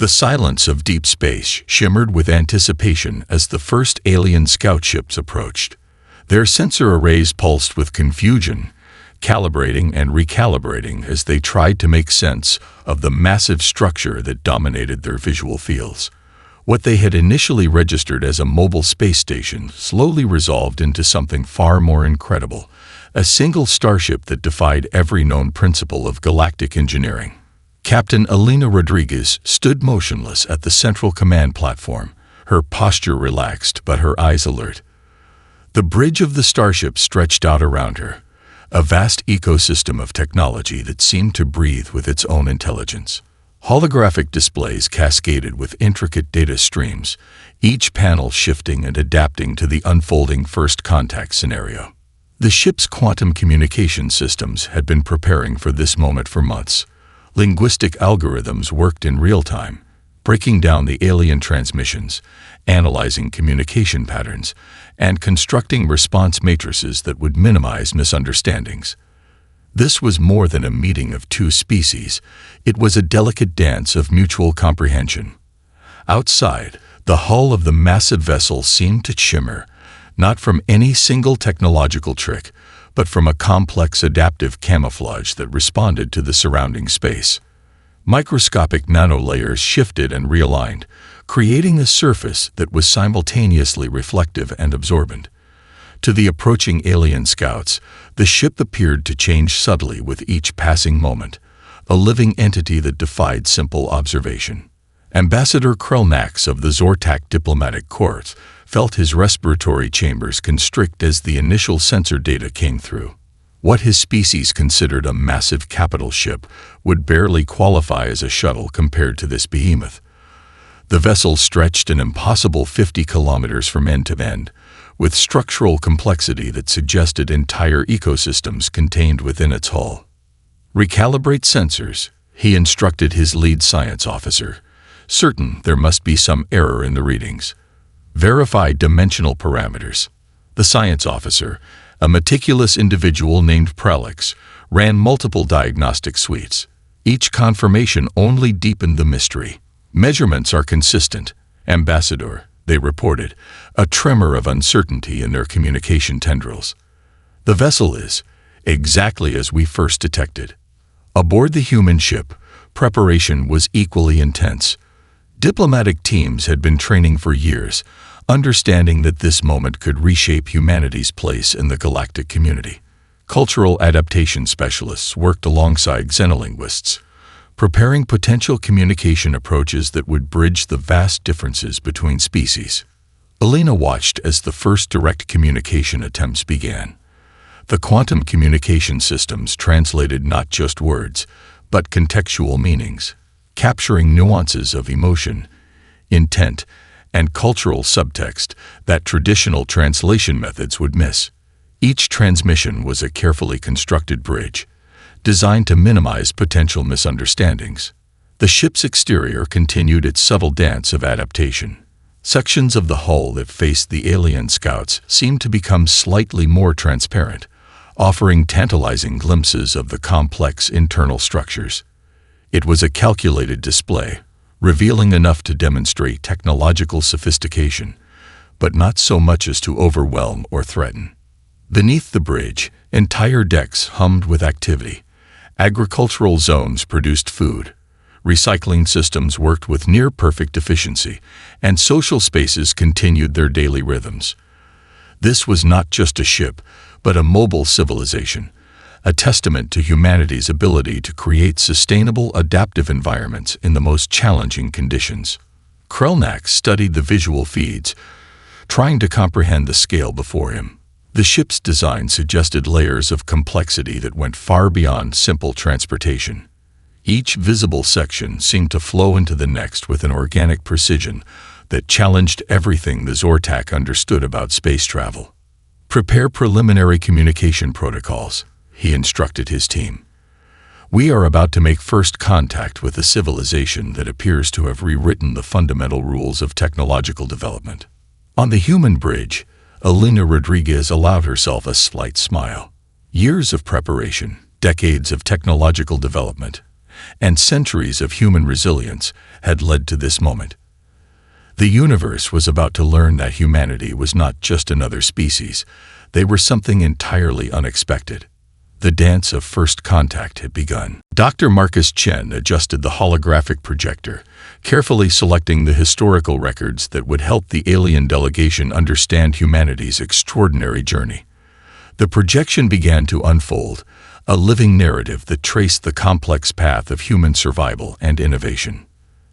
The silence of deep space shimmered with anticipation as the first alien scout ships approached. Their sensor arrays pulsed with confusion, calibrating and recalibrating as they tried to make sense of the massive structure that dominated their visual fields. What they had initially registered as a mobile space station slowly resolved into something far more incredible, a single starship that defied every known principle of galactic engineering. Captain Elena Rodriguez stood motionless at the central command platform, her posture relaxed but her eyes alert. The bridge of the starship stretched out around her, a vast ecosystem of technology that seemed to breathe with its own intelligence. Holographic displays cascaded with intricate data streams, each panel shifting and adapting to the unfolding first contact scenario. The ship's quantum communication systems had been preparing for this moment for months. Linguistic algorithms worked in real time, breaking down the alien transmissions, analyzing communication patterns, and constructing response matrices that would minimize misunderstandings. This was more than a meeting of two species. It was a delicate dance of mutual comprehension. Outside, the hull of the massive vessel seemed to shimmer, not from any single technological trick, but from a complex adaptive camouflage that responded to the surrounding space. Microscopic nanolayers shifted and realigned, creating a surface that was simultaneously reflective and absorbent. To the approaching alien scouts, the ship appeared to change subtly with each passing moment, a living entity that defied simple observation. Ambassador Krelnax of the Zortak Diplomatic Corps felt his respiratory chambers constrict as the initial sensor data came through. What his species considered a massive capital ship would barely qualify as a shuttle compared to this behemoth. The vessel stretched an impossible 50 kilometers from end to end, with structural complexity that suggested entire ecosystems contained within its hull. "Recalibrate sensors," he instructed his lead science officer, certain there must be some error in the readings. "Verify dimensional parameters." The science officer, a meticulous individual named Prelix, ran multiple diagnostic suites. Each confirmation only deepened the mystery. "Measurements are consistent, Ambassador," they reported, a tremor of uncertainty in their communication tendrils. "The vessel is exactly as we first detected." Aboard the human ship, preparation was equally intense. Diplomatic teams had been training for years, understanding that this moment could reshape humanity's place in the galactic community. Cultural adaptation specialists worked alongside xenolinguists, preparing potential communication approaches that would bridge the vast differences between species. Elena watched as the first direct communication attempts began. The quantum communication systems translated not just words, but contextual meanings, capturing nuances of emotion, intent, and cultural subtext that traditional translation methods would miss. Each transmission was a carefully constructed bridge, designed to minimize potential misunderstandings. The ship's exterior continued its subtle dance of adaptation. Sections of the hull that faced the alien scouts seemed to become slightly more transparent, offering tantalizing glimpses of the complex internal structures. It was a calculated display, revealing enough to demonstrate technological sophistication, but not so much as to overwhelm or threaten. Beneath the bridge, entire decks hummed with activity. Agricultural zones produced food, recycling systems worked with near-perfect efficiency, and social spaces continued their daily rhythms. This was not just a ship, but a mobile civilization, a testament to humanity's ability to create sustainable, adaptive environments in the most challenging conditions. Krelnax studied the visual feeds, trying to comprehend the scale before him. The ship's design suggested layers of complexity that went far beyond simple transportation. Each visible section seemed to flow into the next with an organic precision that challenged everything the Zortak understood about space travel. "Prepare preliminary communication protocols," he instructed his team. "We are about to make first contact with a civilization that appears to have rewritten the fundamental rules of technological development." On the human bridge, Elena Rodriguez allowed herself a slight smile. Years of preparation, decades of technological development, and centuries of human resilience had led to this moment. The universe was about to learn that humanity was not just another species, they were something entirely unexpected. The dance of first contact had begun. Dr. Marcus Chen adjusted the holographic projector, carefully selecting the historical records that would help the alien delegation understand humanity's extraordinary journey. The projection began to unfold, a living narrative that traced the complex path of human survival and innovation.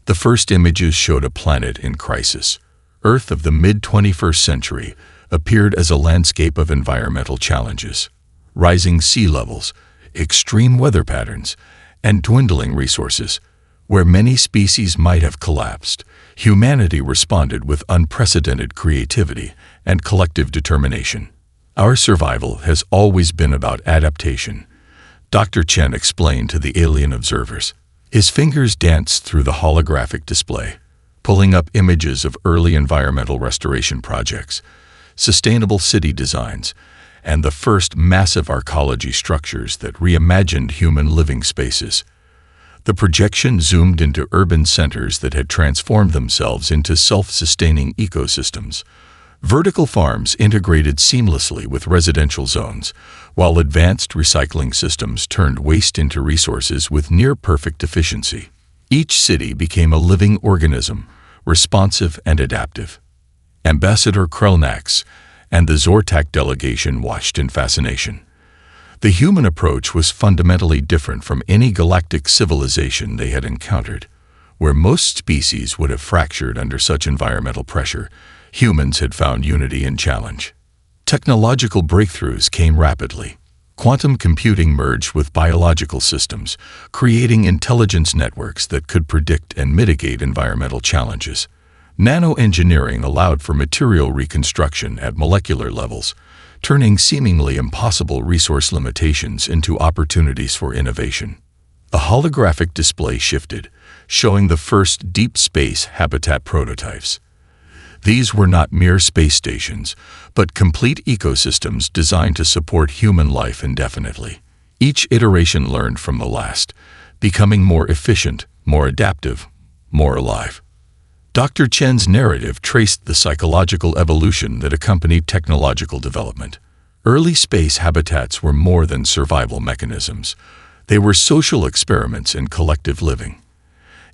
The first images showed a planet in crisis. Earth of the mid-21st century appeared as a landscape of environmental challenges. Rising sea levels, extreme weather patterns, and dwindling resources. Where many species might have collapsed, humanity responded with unprecedented creativity and collective determination. Our survival has always been about adaptation, Dr. Chen explained to the alien observers. His fingers danced through the holographic display, pulling up images of early environmental restoration projects, sustainable city designs, and the first massive arcology structures that reimagined human living spaces. The projection zoomed into urban centers that had transformed themselves into self-sustaining ecosystems. Vertical farms integrated seamlessly with residential zones, while advanced recycling systems turned waste into resources with near-perfect efficiency. Each city became a living organism, responsive and adaptive. Ambassador Krelnax and the Zortak delegation watched in fascination. The human approach was fundamentally different from any galactic civilization they had encountered. Where most species would have fractured under such environmental pressure, humans had found unity and challenge. Technological breakthroughs came rapidly. Quantum computing merged with biological systems, creating intelligence networks that could predict and mitigate environmental challenges. Nanoengineering allowed for material reconstruction at molecular levels, turning seemingly impossible resource limitations into opportunities for innovation. A holographic display shifted, showing the first deep space habitat prototypes. These were not mere space stations, but complete ecosystems designed to support human life indefinitely. Each iteration learned from the last, becoming more efficient, more adaptive, more alive. Dr. Chen's narrative traced the psychological evolution that accompanied technological development. Early space habitats were more than survival mechanisms. They were social experiments in collective living.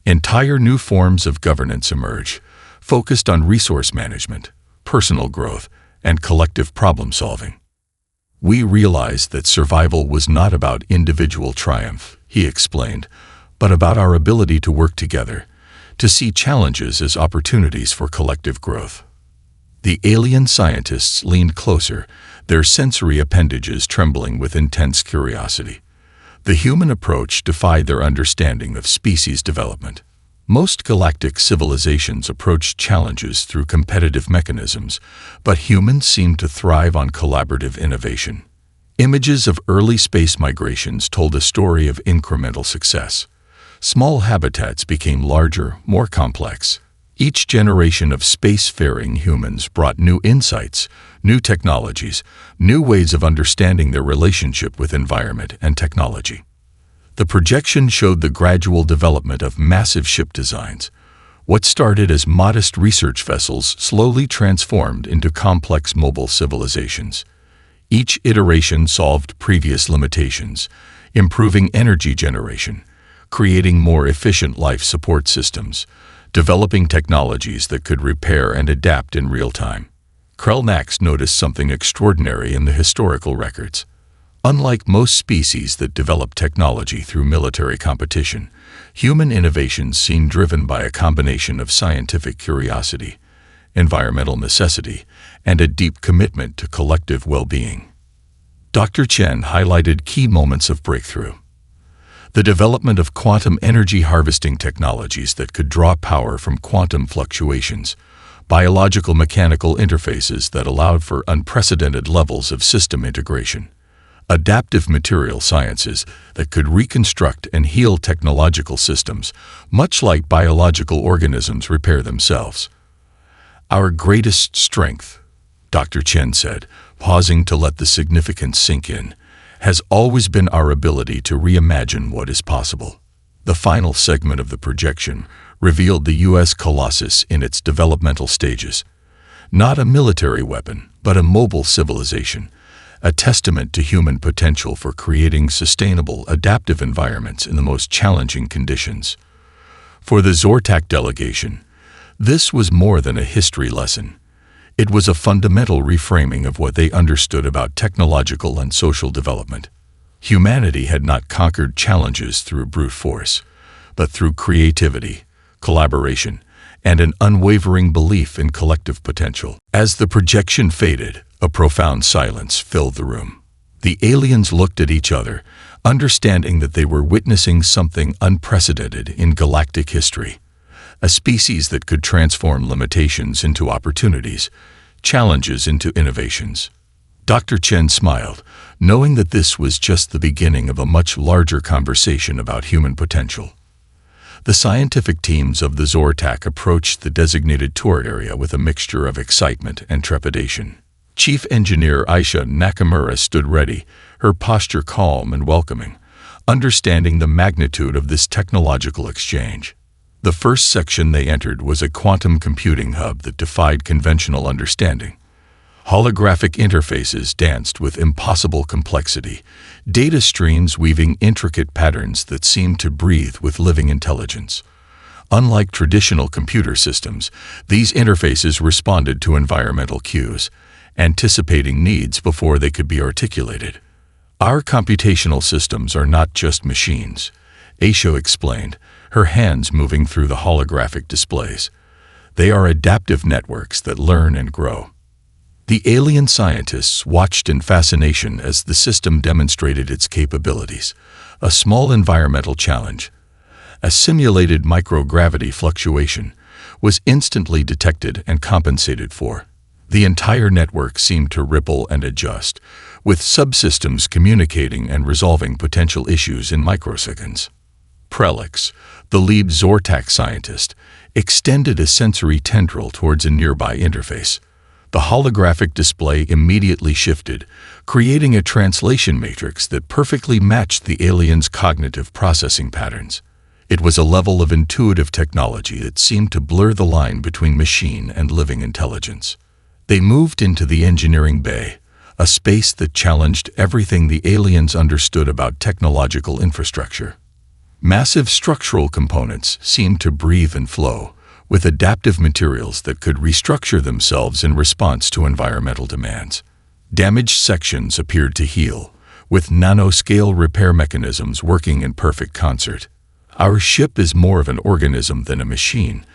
Entire new forms of governance emerged, focused on resource management, personal growth, and collective problem-solving. We realized that survival was not about individual triumph, he explained, but about our ability to work together, to see challenges as opportunities for collective growth. The alien scientists leaned closer, their sensory appendages trembling with intense curiosity. The human approach defied their understanding of species development. Most galactic civilizations approached challenges through competitive mechanisms, but humans seemed to thrive on collaborative innovation. Images of early space migrations told a story of incremental success. Small habitats became larger, more complex. Each generation of spacefaring humans brought new insights, new technologies, new ways of understanding their relationship with environment and technology. The projection showed the gradual development of massive ship designs. What started as modest research vessels slowly transformed into complex mobile civilizations. Each iteration solved previous limitations, improving energy generation, creating more efficient life support systems, developing technologies that could repair and adapt in real time. Krelnax noticed something extraordinary in the historical records. Unlike most species that develop technology through military competition, human innovations seem driven by a combination of scientific curiosity, environmental necessity, and a deep commitment to collective well-being. Dr. Chen highlighted key moments of breakthrough. The development of quantum energy harvesting technologies that could draw power from quantum fluctuations, biological mechanical interfaces that allowed for unprecedented levels of system integration, adaptive material sciences that could reconstruct and heal technological systems, much like biological organisms repair themselves. Our greatest strength, Dr. Chen said, pausing to let the significance sink in, has always been our ability to reimagine what is possible. The final segment of the projection revealed the U.S. Colossus in its developmental stages. Not a military weapon, but a mobile civilization, a testament to human potential for creating sustainable, adaptive environments in the most challenging conditions. For the Zortak delegation, this was more than a history lesson. It was a fundamental reframing of what they understood about technological and social development. Humanity had not conquered challenges through brute force, but through creativity, collaboration, and an unwavering belief in collective potential. As the projection faded, a profound silence filled the room. The aliens looked at each other, understanding that they were witnessing something unprecedented in galactic history. A species that could transform limitations into opportunities, challenges into innovations. Dr. Chen smiled, knowing that this was just the beginning of a much larger conversation about human potential. The scientific teams of the Zortak approached the designated tour area with a mixture of excitement and trepidation. Chief Engineer Aisha Nakamura stood ready, her posture calm and welcoming, understanding the magnitude of this technological exchange. The first section they entered was a quantum computing hub that defied conventional understanding. Holographic interfaces danced with impossible complexity, data streams weaving intricate patterns that seemed to breathe with living intelligence. Unlike traditional computer systems, these interfaces responded to environmental cues, anticipating needs before they could be articulated. Our computational systems are not just machines, Aisha explained, her hands moving through the holographic displays. They are adaptive networks that learn and grow. The alien scientists watched in fascination as the system demonstrated its capabilities. A small environmental challenge, a simulated microgravity fluctuation, was instantly detected and compensated for. The entire network seemed to ripple and adjust, with subsystems communicating and resolving potential issues in microseconds. Prelix, the lead Zortak scientist, extended a sensory tendril towards a nearby interface. The holographic display immediately shifted, creating a translation matrix that perfectly matched the aliens' cognitive processing patterns. It was a level of intuitive technology that seemed to blur the line between machine and living intelligence. They moved into the engineering bay, a space that challenged everything the aliens understood about technological infrastructure. Massive structural components seemed to breathe and flow, with adaptive materials that could restructure themselves in response to environmental demands. Damaged sections appeared to heal, with nanoscale repair mechanisms working in perfect concert. Our ship is more of an organism than a machine,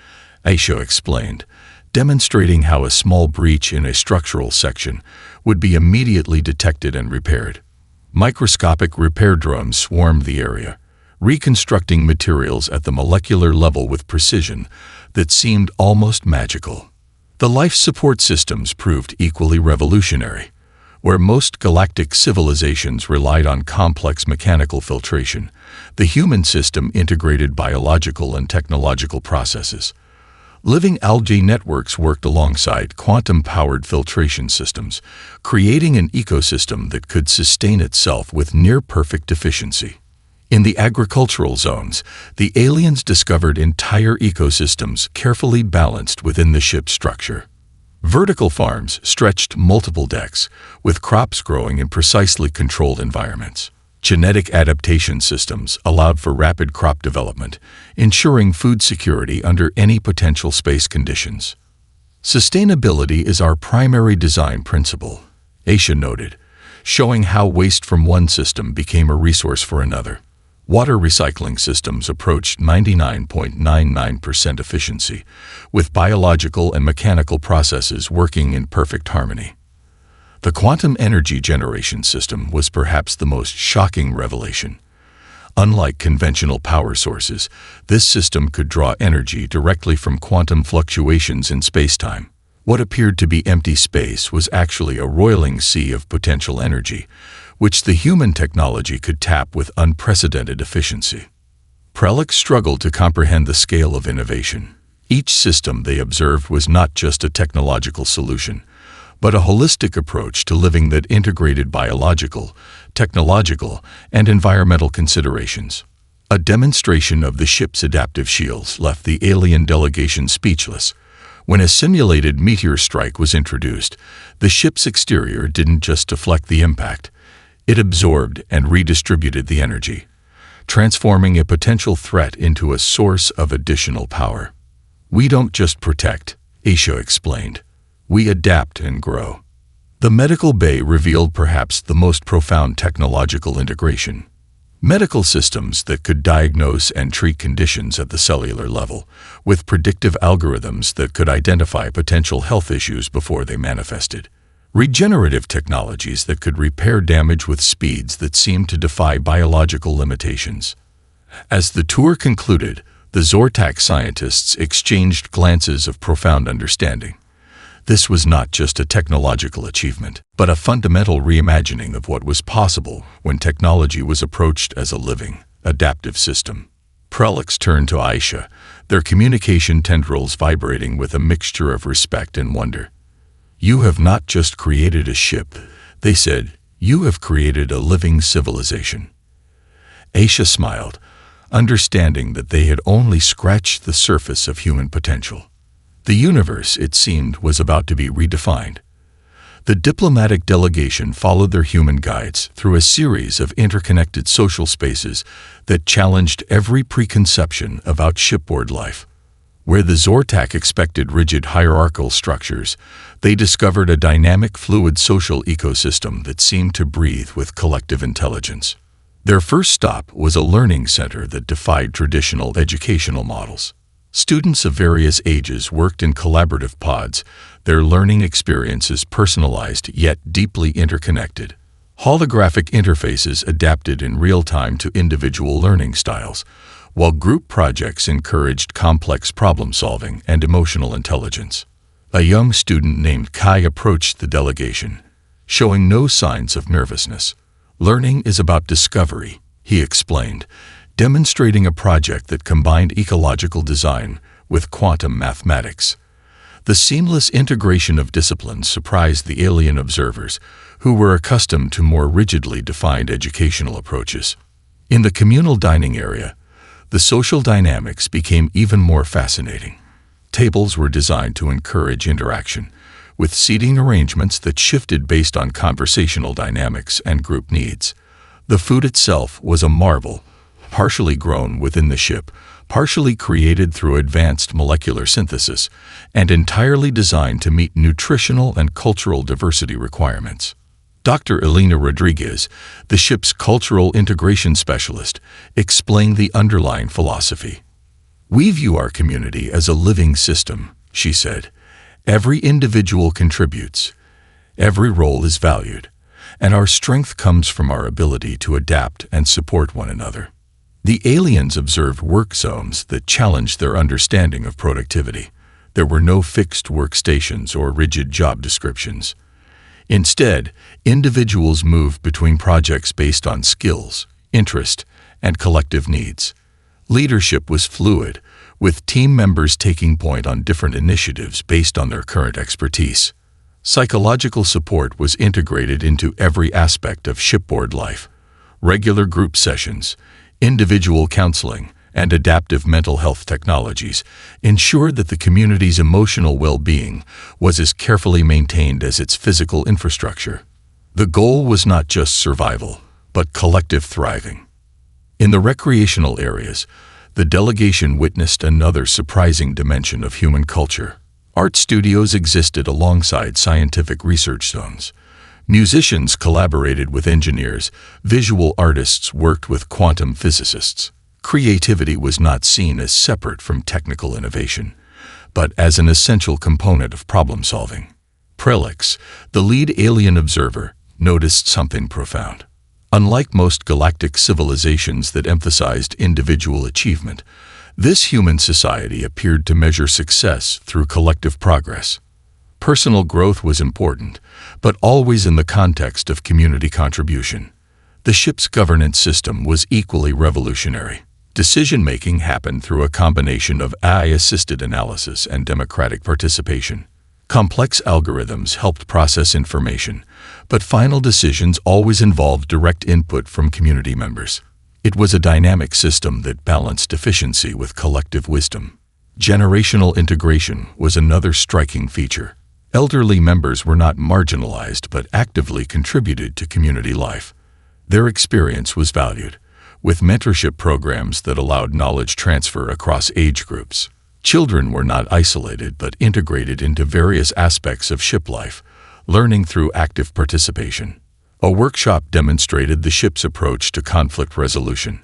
Aisha explained, demonstrating how a small breach in a structural section would be immediately detected and repaired. Microscopic repair drones swarmed the area, reconstructing materials at the molecular level with precision that seemed almost magical. The life support systems proved equally revolutionary. Where most galactic civilizations relied on complex mechanical filtration, the human system integrated biological and technological processes. Living algae networks worked alongside quantum-powered filtration systems, creating an ecosystem that could sustain itself with near-perfect efficiency. In the agricultural zones, the aliens discovered entire ecosystems carefully balanced within the ship's structure. Vertical farms stretched multiple decks, with crops growing in precisely controlled environments. Genetic adaptation systems allowed for rapid crop development, ensuring food security under any potential space conditions. Sustainability is our primary design principle, Aisha noted, showing how waste from one system became a resource for another. Water recycling systems approached 99.99% efficiency, with biological and mechanical processes working in perfect harmony. The quantum energy generation system was perhaps the most shocking revelation. Unlike conventional power sources, this system could draw energy directly from quantum fluctuations in spacetime. What appeared to be empty space was actually a roiling sea of potential energy, which the human technology could tap with unprecedented efficiency. Prelix struggled to comprehend the scale of innovation. Each system they observed was not just a technological solution, but a holistic approach to living that integrated biological, technological, and environmental considerations. A demonstration of the ship's adaptive shields left the alien delegation speechless. When a simulated meteor strike was introduced, the ship's exterior didn't just deflect the impact. It absorbed and redistributed the energy, transforming a potential threat into a source of additional power. "We don't just protect," Aisha explained. "We adapt and grow." The medical bay revealed perhaps the most profound technological integration. Medical systems that could diagnose and treat conditions at the cellular level, with predictive algorithms that could identify potential health issues before they manifested. Regenerative technologies that could repair damage with speeds that seemed to defy biological limitations. As the tour concluded, the Zortak scientists exchanged glances of profound understanding. This was not just a technological achievement, but a fundamental reimagining of what was possible when technology was approached as a living, adaptive system. Prelix turned to Aisha, their communication tendrils vibrating with a mixture of respect and wonder. "You have not just created a ship," they said, "you have created a living civilization." Aisha smiled, understanding that they had only scratched the surface of human potential. The universe, it seemed, was about to be redefined. The diplomatic delegation followed their human guides through a series of interconnected social spaces that challenged every preconception about shipboard life. Where the Zortak expected rigid hierarchical structures, they discovered a dynamic, fluid social ecosystem that seemed to breathe with collective intelligence. Their first stop was a learning center that defied traditional educational models. Students of various ages worked in collaborative pods, their learning experiences personalized yet deeply interconnected. Holographic interfaces adapted in real time to individual learning styles, while group projects encouraged complex problem-solving and emotional intelligence. A young student named Kai approached the delegation, showing no signs of nervousness. "Learning is about discovery," he explained, demonstrating a project that combined ecological design with quantum mathematics. The seamless integration of disciplines surprised the alien observers, who were accustomed to more rigidly defined educational approaches. In the communal dining area, the social dynamics became even more fascinating. Tables were designed to encourage interaction, with seating arrangements that shifted based on conversational dynamics and group needs. The food itself was a marvel, partially grown within the ship, partially created through advanced molecular synthesis, and entirely designed to meet nutritional and cultural diversity requirements. Dr. Elena Rodriguez, the ship's cultural integration specialist, explained the underlying philosophy. "We view our community as a living system," she said. "Every individual contributes. Every role is valued, and our strength comes from our ability to adapt and support one another." The aliens observed work zones that challenged their understanding of productivity. There were no fixed workstations or rigid job descriptions. Instead, individuals moved between projects based on skills, interest, and collective needs. Leadership was fluid, with team members taking point on different initiatives based on their current expertise. Psychological support was integrated into every aspect of shipboard life. Regular group sessions, individual counseling, and adaptive mental health technologies ensured that the community's emotional well-being was as carefully maintained as its physical infrastructure. The goal was not just survival, but collective thriving. In the recreational areas, the delegation witnessed another surprising dimension of human culture. Art studios existed alongside scientific research zones. Musicians collaborated with engineers, visual artists worked with quantum physicists. Creativity was not seen as separate from technical innovation, but as an essential component of problem-solving. Prelix, the lead alien observer, noticed something profound. Unlike most galactic civilizations that emphasized individual achievement, this human society appeared to measure success through collective progress. Personal growth was important, but always in the context of community contribution. The ship's governance system was equally revolutionary. Decision-making happened through a combination of AI-assisted analysis and democratic participation. Complex algorithms helped process information, but final decisions always involved direct input from community members. It was a dynamic system that balanced efficiency with collective wisdom. Generational integration was another striking feature. Elderly members were not marginalized but actively contributed to community life. Their experience was valued, with mentorship programs that allowed knowledge transfer across age groups. Children were not isolated but integrated into various aspects of ship life, learning through active participation. A workshop demonstrated the ship's approach to conflict resolution.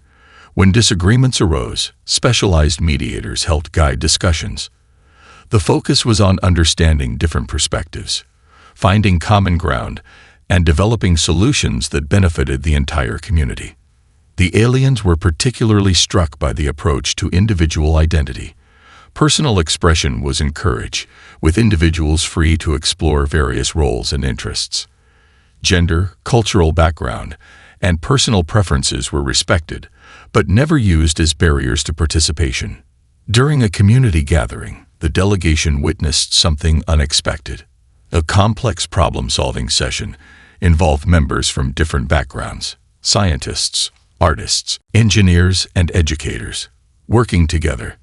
When disagreements arose, specialized mediators helped guide discussions. The focus was on understanding different perspectives, finding common ground, and developing solutions that benefited the entire community. The aliens were particularly struck by the approach to individual identity. Personal expression was encouraged, with individuals free to explore various roles and interests. Gender, cultural background, and personal preferences were respected, but never used as barriers to participation. During a community gathering, the delegation witnessed something unexpected. A complex problem-solving session involved members from different backgrounds: scientists, artists, engineers, and educators, working together.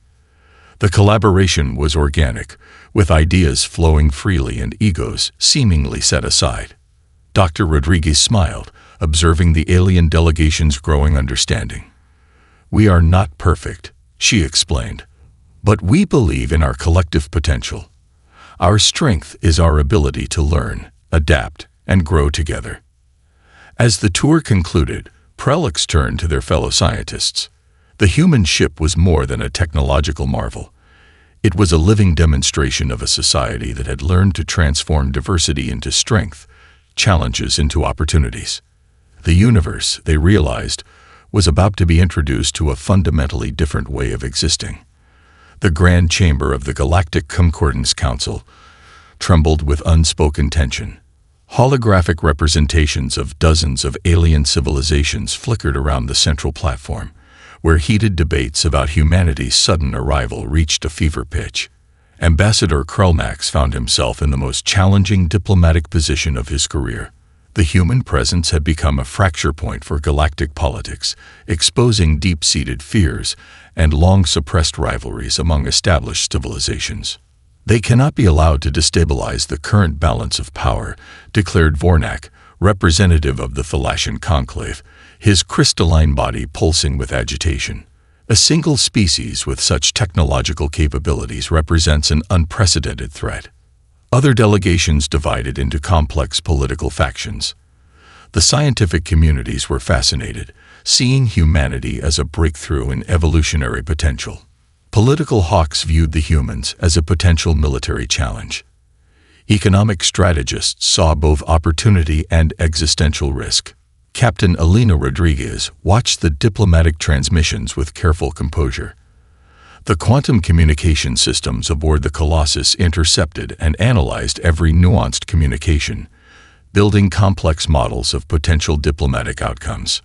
The collaboration was organic, with ideas flowing freely and egos seemingly set aside. Dr. Rodriguez smiled, observing the alien delegation's growing understanding. "We are not perfect," she explained, "but we believe in our collective potential. Our strength is our ability to learn, adapt, and grow together." As the tour concluded, prelates turned to their fellow scientists. The human ship was more than a technological marvel. It was a living demonstration of a society that had learned to transform diversity into strength, challenges into opportunities. The universe, they realized, was about to be introduced to a fundamentally different way of existing. The grand chamber of the Galactic Concordance Council trembled with unspoken tension. Holographic representations of dozens of alien civilizations flickered around the central platform, where heated debates about humanity's sudden arrival reached a fever pitch. Ambassador Krelmax found himself in the most challenging diplomatic position of his career. The human presence had become a fracture point for galactic politics, exposing deep-seated fears and long-suppressed rivalries among established civilizations. "They cannot be allowed to destabilize the current balance of power," declared Vornak, representative of the Thalassian conclave, his crystalline body pulsing with agitation. "A single species with such technological capabilities represents an unprecedented threat." Other delegations divided into complex political factions. The scientific communities were fascinated, seeing humanity as a breakthrough in evolutionary potential. Political hawks viewed the humans as a potential military challenge. Economic strategists saw both opportunity and existential risk. Captain Elena Rodriguez watched the diplomatic transmissions with careful composure. The quantum communication systems aboard the Colossus intercepted and analyzed every nuanced communication, building complex models of potential diplomatic outcomes.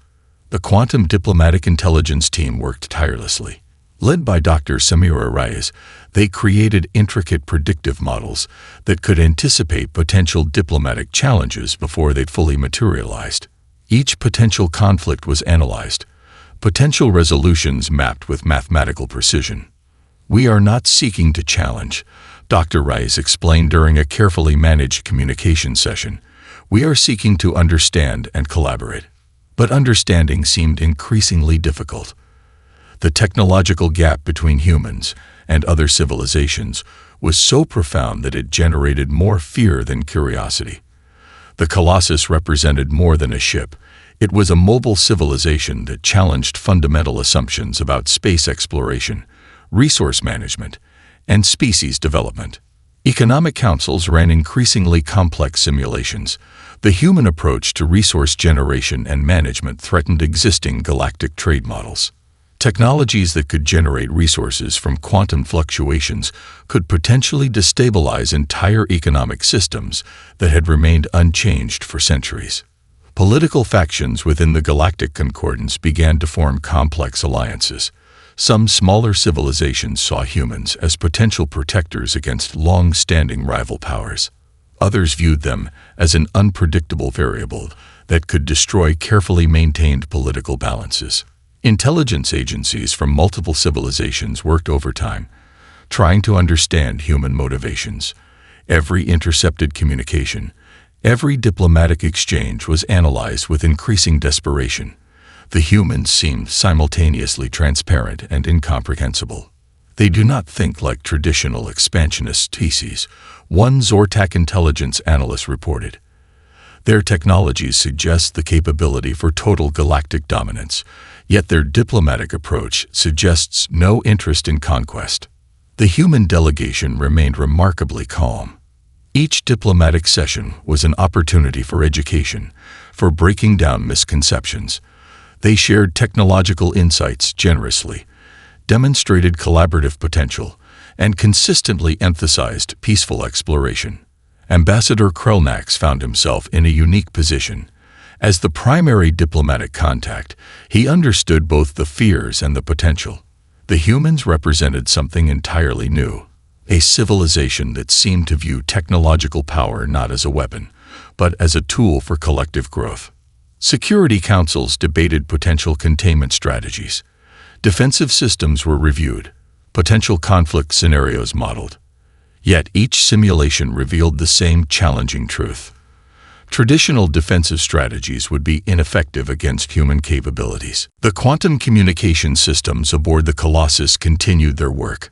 The quantum diplomatic intelligence team worked tirelessly. Led by Dr. Samira Reyes, they created intricate predictive models that could anticipate potential diplomatic challenges before they'd fully materialized. Each potential conflict was analyzed, potential resolutions mapped with mathematical precision. "We are not seeking to challenge," Dr. Reyes explained during a carefully managed communication session. "We are seeking to understand and collaborate." But understanding seemed increasingly difficult. The technological gap between humans and other civilizations was so profound that it generated more fear than curiosity. The Colossus represented more than a ship. It was a mobile civilization that challenged fundamental assumptions about space exploration, resource management, and species development. Economic councils ran increasingly complex simulations. The human approach to resource generation and management threatened existing galactic trade models. Technologies that could generate resources from quantum fluctuations could potentially destabilize entire economic systems that had remained unchanged for centuries. Political factions within the Galactic Concordance began to form complex alliances. Some smaller civilizations saw humans as potential protectors against long-standing rival powers. Others viewed them as an unpredictable variable that could destroy carefully maintained political balances. Intelligence agencies from multiple civilizations worked overtime, trying to understand human motivations. Every intercepted communication, every diplomatic exchange was analyzed with increasing desperation. The humans seemed simultaneously transparent and incomprehensible. They do not think like traditional expansionist species, one Zortak intelligence analyst reported. Their technologies suggest the capability for total galactic dominance, yet their diplomatic approach suggests no interest in conquest. The human delegation remained remarkably calm. Each diplomatic session was an opportunity for education, for breaking down misconceptions. They shared technological insights generously, demonstrated collaborative potential, and consistently emphasized peaceful exploration. Ambassador Krelnax found himself in a unique position. As the primary diplomatic contact, he understood both the fears and the potential. The humans represented something entirely new, a civilization that seemed to view technological power not as a weapon, but as a tool for collective growth. Security councils debated potential containment strategies. Defensive systems were reviewed, potential conflict scenarios modeled. Yet each simulation revealed the same challenging truth. Traditional defensive strategies would be ineffective against human capabilities. The quantum communication systems aboard the Colossus continued their work,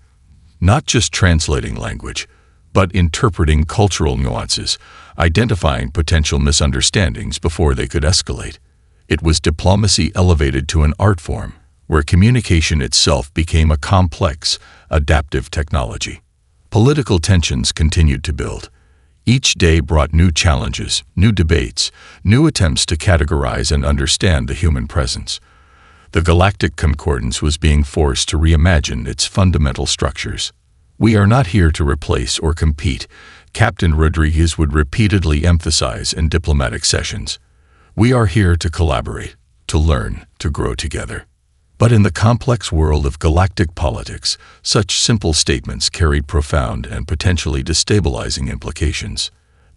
not just translating language, but interpreting cultural nuances, identifying potential misunderstandings before they could escalate. It was diplomacy elevated to an art form, where communication itself became a complex, adaptive technology. Political tensions continued to build. Each day brought new challenges, new debates, new attempts to categorize and understand the human presence. The Galactic Concordance was being forced to reimagine its fundamental structures. "We are not here to replace or compete," Captain Rodriguez would repeatedly emphasize in diplomatic sessions. "We are here to collaborate, to learn, to grow together." But in the complex world of galactic politics, such simple statements carried profound and potentially destabilizing implications.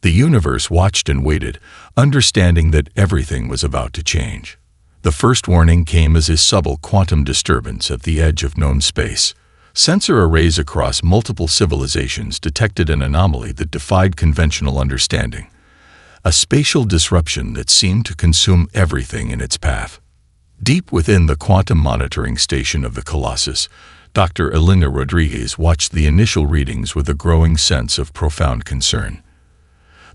The universe watched and waited, understanding that everything was about to change. The first warning came as a subtle quantum disturbance at the edge of known space. Sensor arrays across multiple civilizations detected an anomaly that defied conventional understanding, a spatial disruption that seemed to consume everything in its path. Deep within the quantum monitoring station of the Colossus, Dr. Elena Rodriguez watched the initial readings with a growing sense of profound concern.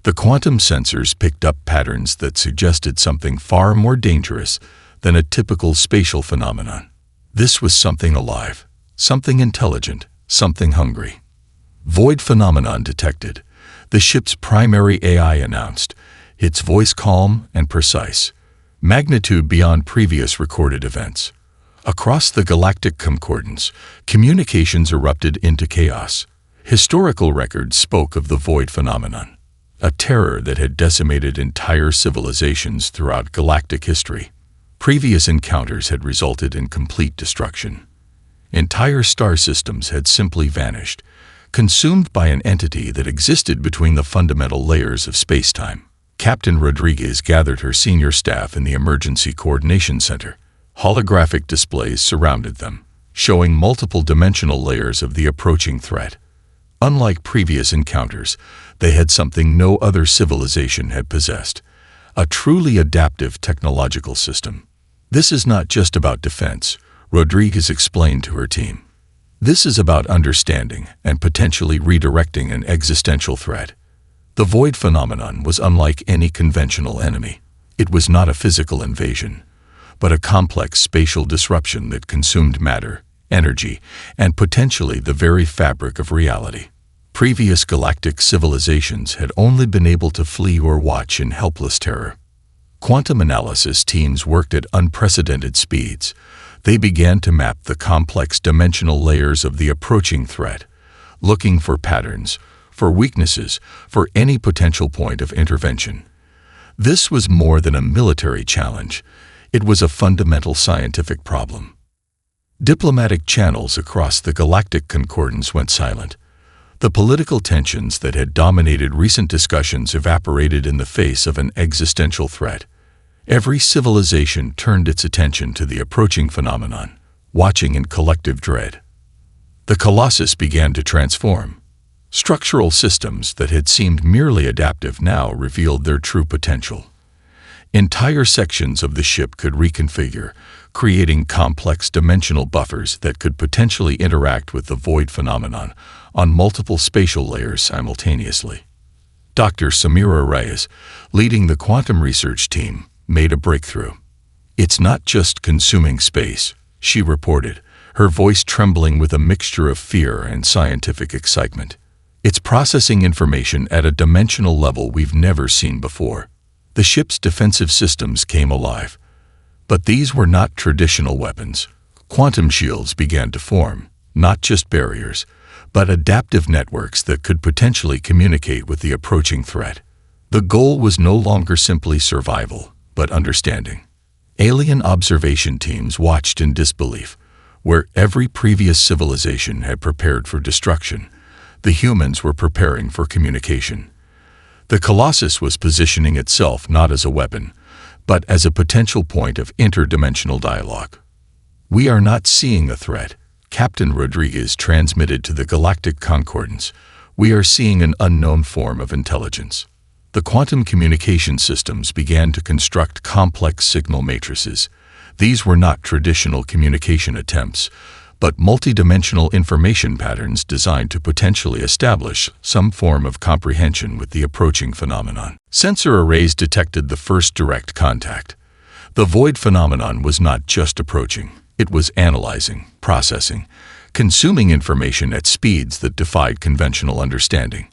The quantum sensors picked up patterns that suggested something far more dangerous than a typical spatial phenomenon. This was something alive, something intelligent, something hungry. Void phenomenon detected, the ship's primary AI announced, its voice calm and precise. Magnitude beyond previous recorded events. Across the Galactic Concordance, communications erupted into chaos. Historical records spoke of the void phenomenon, a terror that had decimated entire civilizations throughout galactic history. Previous encounters had resulted in complete destruction. Entire star systems had simply vanished, consumed by an entity that existed between the fundamental layers of spacetime. Captain Rodriguez gathered her senior staff in the Emergency Coordination Center. Holographic displays surrounded them, showing multiple dimensional layers of the approaching threat. Unlike previous encounters, they had something no other civilization had possessed, a truly adaptive technological system. "This is not just about defense," Rodriguez explained to her team. "This is about understanding and potentially redirecting an existential threat." The void phenomenon was unlike any conventional enemy. It was not a physical invasion, but a complex spatial disruption that consumed matter, energy, and potentially the very fabric of reality. Previous galactic civilizations had only been able to flee or watch in helpless terror. Quantum analysis teams worked at unprecedented speeds. They began to map the complex dimensional layers of the approaching threat, looking for patterns, for weaknesses, for any potential point of intervention. This was more than a military challenge. It was a fundamental scientific problem. Diplomatic channels across the Galactic Concordance went silent. The political tensions that had dominated recent discussions evaporated in the face of an existential threat. Every civilization turned its attention to the approaching phenomenon, watching in collective dread. The Colossus began to transform. Structural systems that had seemed merely adaptive now revealed their true potential. Entire sections of the ship could reconfigure, creating complex dimensional buffers that could potentially interact with the void phenomenon on multiple spatial layers simultaneously. Dr. Samira Reyes, leading the quantum research team, made a breakthrough. "It's not just consuming space," she reported, her voice trembling with a mixture of fear and scientific excitement. "It's processing information at a dimensional level we've never seen before." The ship's defensive systems came alive. But these were not traditional weapons. Quantum shields began to form, not just barriers, but adaptive networks that could potentially communicate with the approaching threat. The goal was no longer simply survival, but understanding. Alien observation teams watched in disbelief. Where every previous civilization had prepared for destruction, the humans were preparing for communication. The Colossus was positioning itself not as a weapon, but as a potential point of interdimensional dialogue. "We are not seeing a threat," Captain Rodriguez transmitted to the Galactic Concordance. "We are seeing an unknown form of intelligence." The quantum communication systems began to construct complex signal matrices. These were not traditional communication attempts, but multidimensional information patterns designed to potentially establish some form of comprehension with the approaching phenomenon. Sensor arrays detected the first direct contact. The void phenomenon was not just approaching, it was analyzing, processing, consuming information at speeds that defied conventional understanding.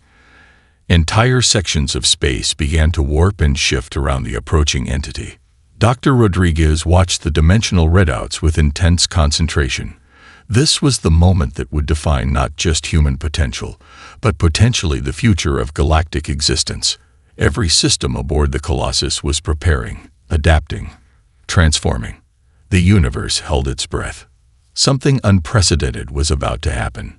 Entire sections of space began to warp and shift around the approaching entity. Dr. Rodriguez watched the dimensional readouts with intense concentration. This was the moment that would define not just human potential, but potentially the future of galactic existence. Every system aboard the Colossus was preparing, adapting, transforming. The universe held its breath. Something unprecedented was about to happen.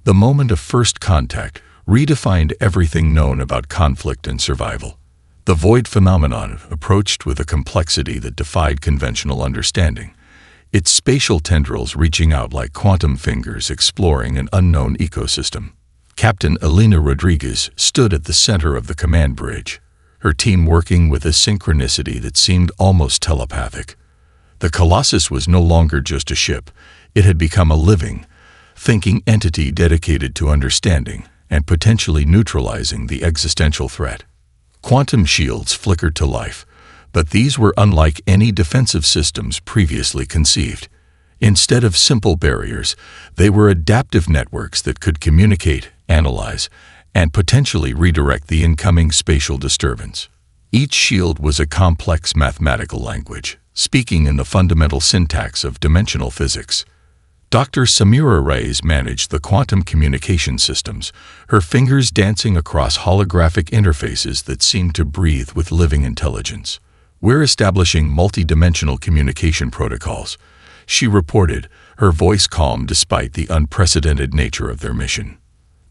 The moment of first contact redefined everything known about conflict and survival. The void phenomenon approached with a complexity that defied conventional understanding, its spatial tendrils reaching out like quantum fingers exploring an unknown ecosystem. Captain Elena Rodriguez stood at the center of the command bridge, her team working with a synchronicity that seemed almost telepathic. The Colossus was no longer just a ship, it had become a living, thinking entity dedicated to understanding and potentially neutralizing the existential threat. Quantum shields flickered to life, but these were unlike any defensive systems previously conceived. Instead of simple barriers, they were adaptive networks that could communicate, analyze, and potentially redirect the incoming spatial disturbance. Each shield was a complex mathematical language, speaking in the fundamental syntax of dimensional physics. Dr. Samira Reyes managed the quantum communication systems, her fingers dancing across holographic interfaces that seemed to breathe with living intelligence. "We're establishing multidimensional communication protocols," she reported, her voice calm despite the unprecedented nature of their mission.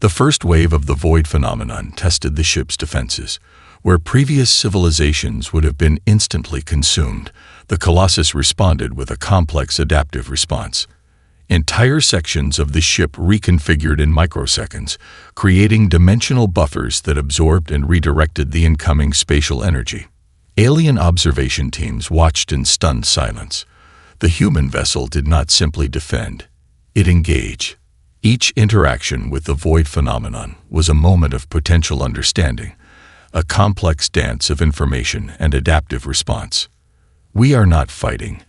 The first wave of the void phenomenon tested the ship's defenses. Where previous civilizations would have been instantly consumed, the Colossus responded with a complex adaptive response. Entire sections of the ship reconfigured in microseconds, creating dimensional buffers that absorbed and redirected the incoming spatial energy. Alien observation teams watched in stunned silence. The human vessel did not simply defend, it engaged. Each interaction with the void phenomenon was a moment of potential understanding, a complex dance of information and adaptive response. "We are not fighting,"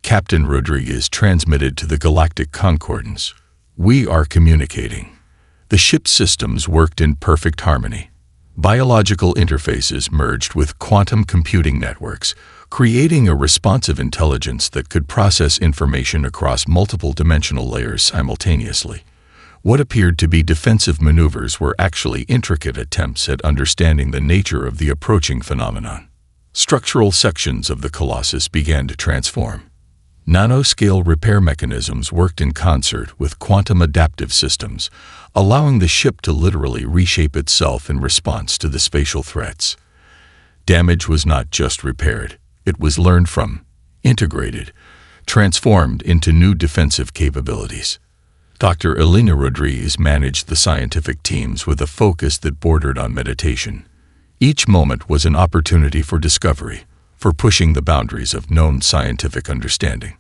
Captain Rodriguez transmitted to the Galactic Concordance. "We are communicating." The ship's systems worked in perfect harmony. Biological interfaces merged with quantum computing networks, creating a responsive intelligence that could process information across multiple dimensional layers simultaneously. What appeared to be defensive maneuvers were actually intricate attempts at understanding the nature of the approaching phenomenon. Structural sections of the Colossus began to transform. Nanoscale repair mechanisms worked in concert with quantum adaptive systems, allowing the ship to literally reshape itself in response to the spatial threats. Damage was not just repaired, It was learned from, integrated, transformed into new defensive capabilities. Dr. Elena Rodriguez managed the scientific teams with a focus that bordered on meditation. Each moment was an opportunity for discovery, for pushing the boundaries of known scientific understanding.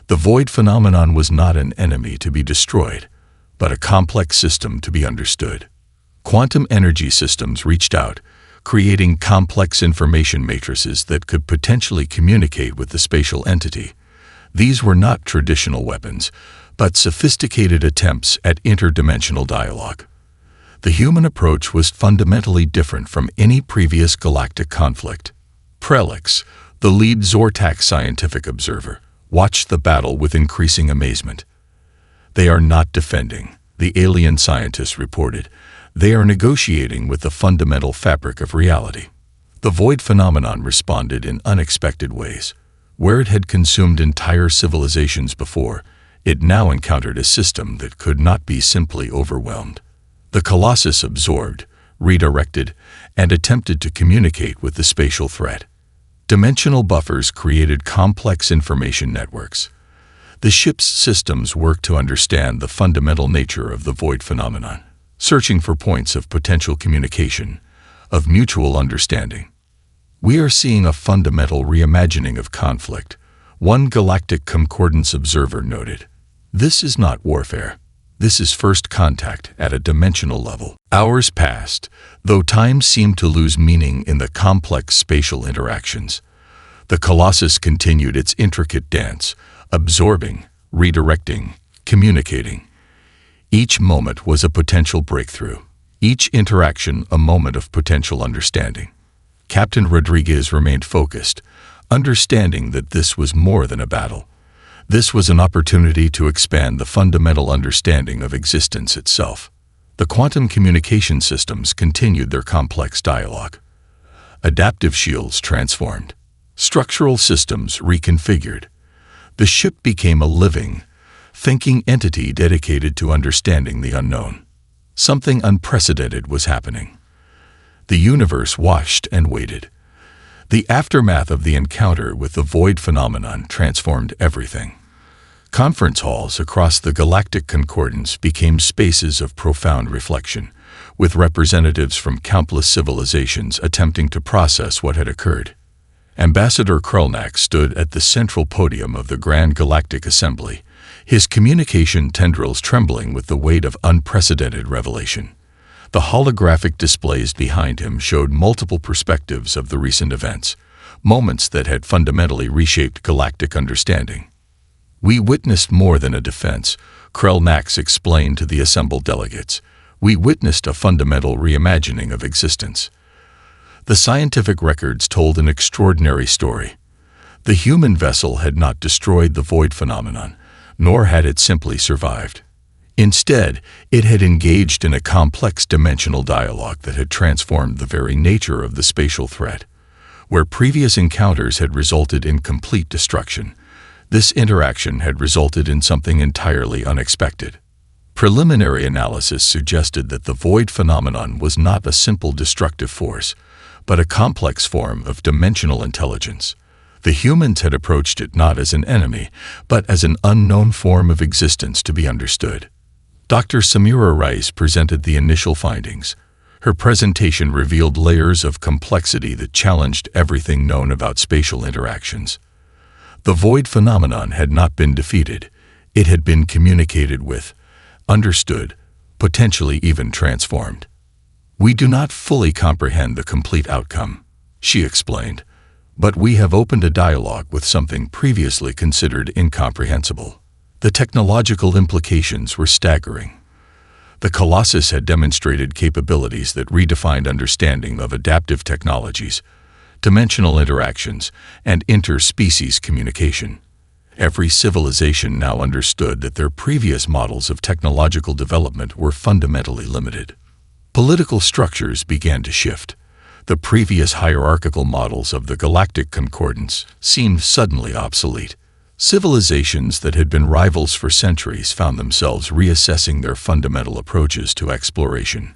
The void phenomenon was not an enemy to be destroyed, but a complex system to be understood. Quantum energy systems reached out, creating complex information matrices that could potentially communicate with the spatial entity. These were not traditional weapons, but sophisticated attempts at interdimensional dialogue. The human approach was fundamentally different from any previous galactic conflict. Prelix, the lead Zortak scientific observer, watched the battle with increasing amazement. "They are not defending," the alien scientists reported. "They are negotiating with the fundamental fabric of reality." The void phenomenon responded in unexpected ways. Where it had consumed entire civilizations before, it now encountered a system that could not be simply overwhelmed. The Colossus absorbed, redirected, and attempted to communicate with the spatial threat. Dimensional buffers created complex information networks. The ship's systems worked to understand the fundamental nature of the void phenomenon, searching for points of potential communication, of mutual understanding. "We are seeing a fundamental reimagining of conflict," one Galactic Concordance observer noted. "This is not warfare. This is first contact at a dimensional level." Hours passed, though time seemed to lose meaning in the complex spatial interactions. The Colossus continued its intricate dance, absorbing, redirecting, communicating. Each moment was a potential breakthrough, each interaction a moment of potential understanding. Captain Rodriguez remained focused, understanding that this was more than a battle. This was an opportunity to expand the fundamental understanding of existence itself. The quantum communication systems continued their complex dialogue. Adaptive shields transformed. Structural systems reconfigured. The ship became a living, thinking entity dedicated to understanding the unknown. Something unprecedented was happening. The universe watched and waited. The aftermath of the encounter with the void phenomenon transformed everything. Conference halls across the Galactic Concordance became spaces of profound reflection, with representatives from countless civilizations attempting to process what had occurred. Ambassador Krulnak stood at the central podium of the Grand Galactic Assembly, his communication tendrils trembling with the weight of unprecedented revelation. The holographic displays behind him showed multiple perspectives of the recent events, moments that had fundamentally reshaped galactic understanding. "We witnessed more than a defense," Krulnak explained to the assembled delegates. "We witnessed a fundamental reimagining of existence." The scientific records told an extraordinary story. The human vessel had not destroyed the void phenomenon, nor had it simply survived. Instead, it had engaged in a complex dimensional dialogue that had transformed the very nature of the spatial threat. Where previous encounters had resulted in complete destruction, this interaction had resulted in something entirely unexpected. Preliminary analysis suggested that the void phenomenon was not a simple destructive force, but a complex form of dimensional intelligence. The humans had approached it not as an enemy, but as an unknown form of existence to be understood. Dr. Samira Rice presented the initial findings. Her presentation revealed layers of complexity that challenged everything known about spatial interactions. The void phenomenon had not been defeated. It had been communicated with, understood, potentially even transformed. "We do not fully comprehend the complete outcome," she explained, "but we have opened a dialogue with something previously considered incomprehensible." The technological implications were staggering. The Colossus had demonstrated capabilities that redefined understanding of adaptive technologies, dimensional interactions, and interspecies communication. Every civilization now understood that their previous models of technological development were fundamentally limited. Political structures began to shift. The previous hierarchical models of the Galactic Concordance seemed suddenly obsolete. Civilizations that had been rivals for centuries found themselves reassessing their fundamental approaches to exploration,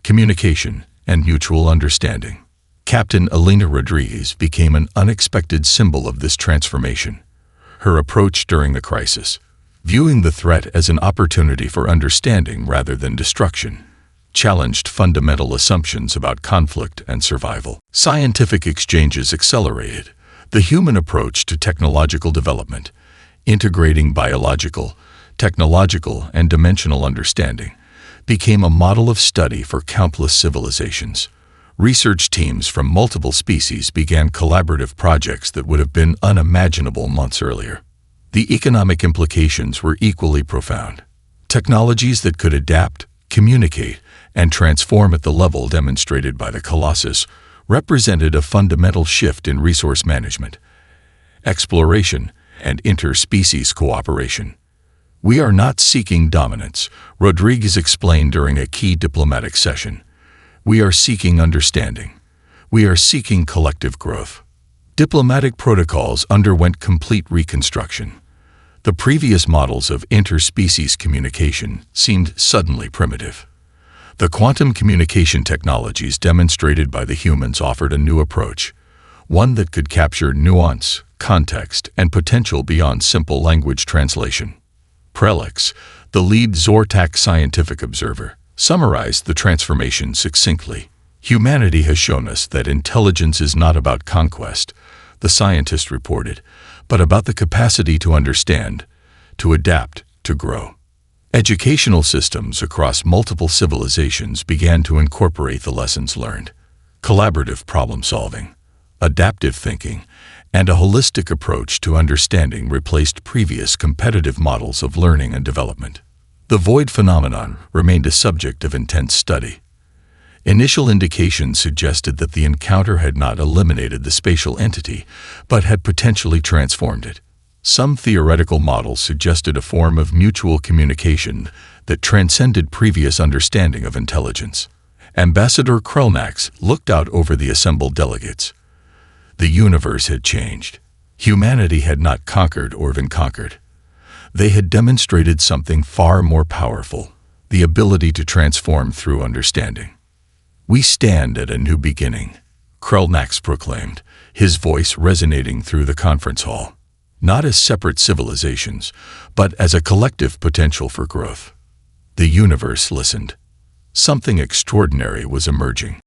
communication, and mutual understanding. Captain Elena Rodriguez became an unexpected symbol of this transformation. Her approach during the crisis, viewing the threat as an opportunity for understanding rather than destruction, challenged fundamental assumptions about conflict and survival. Scientific exchanges accelerated. The human approach to technological development, integrating biological, technological, and dimensional understanding, became a model of study for countless civilizations. Research teams from multiple species began collaborative projects that would have been unimaginable months earlier. The economic implications were equally profound. Technologies that could adapt, communicate, and transform at the level demonstrated by the Colossus represented a fundamental shift in resource management, exploration, and interspecies cooperation. "We are not seeking dominance," Rodriguez explained during a key diplomatic session. "We are seeking understanding. We are seeking collective growth." Diplomatic protocols underwent complete reconstruction. The previous models of interspecies communication seemed suddenly primitive. The quantum communication technologies demonstrated by the humans offered a new approach, one that could capture nuance, context, and potential beyond simple language translation. Prelix, the lead Zortak scientific observer, summarized the transformation succinctly. "Humanity has shown us that intelligence is not about conquest," the scientist reported, "but about the capacity to understand, to adapt, to grow." Educational systems across multiple civilizations began to incorporate the lessons learned. Collaborative problem-solving, adaptive thinking, and a holistic approach to understanding replaced previous competitive models of learning and development. The void phenomenon remained a subject of intense study. Initial indications suggested that the encounter had not eliminated the spatial entity, but had potentially transformed it. Some theoretical models suggested a form of mutual communication that transcended previous understanding of intelligence. Ambassador Krelnax looked out over the assembled delegates. The universe had changed. Humanity had not conquered or been conquered. They had demonstrated something far more powerful, the ability to transform through understanding. "We stand at a new beginning," Krelnax proclaimed, his voice resonating through the conference hall. Not as separate civilizations, but as a collective potential for growth. The universe listened. Something extraordinary was emerging.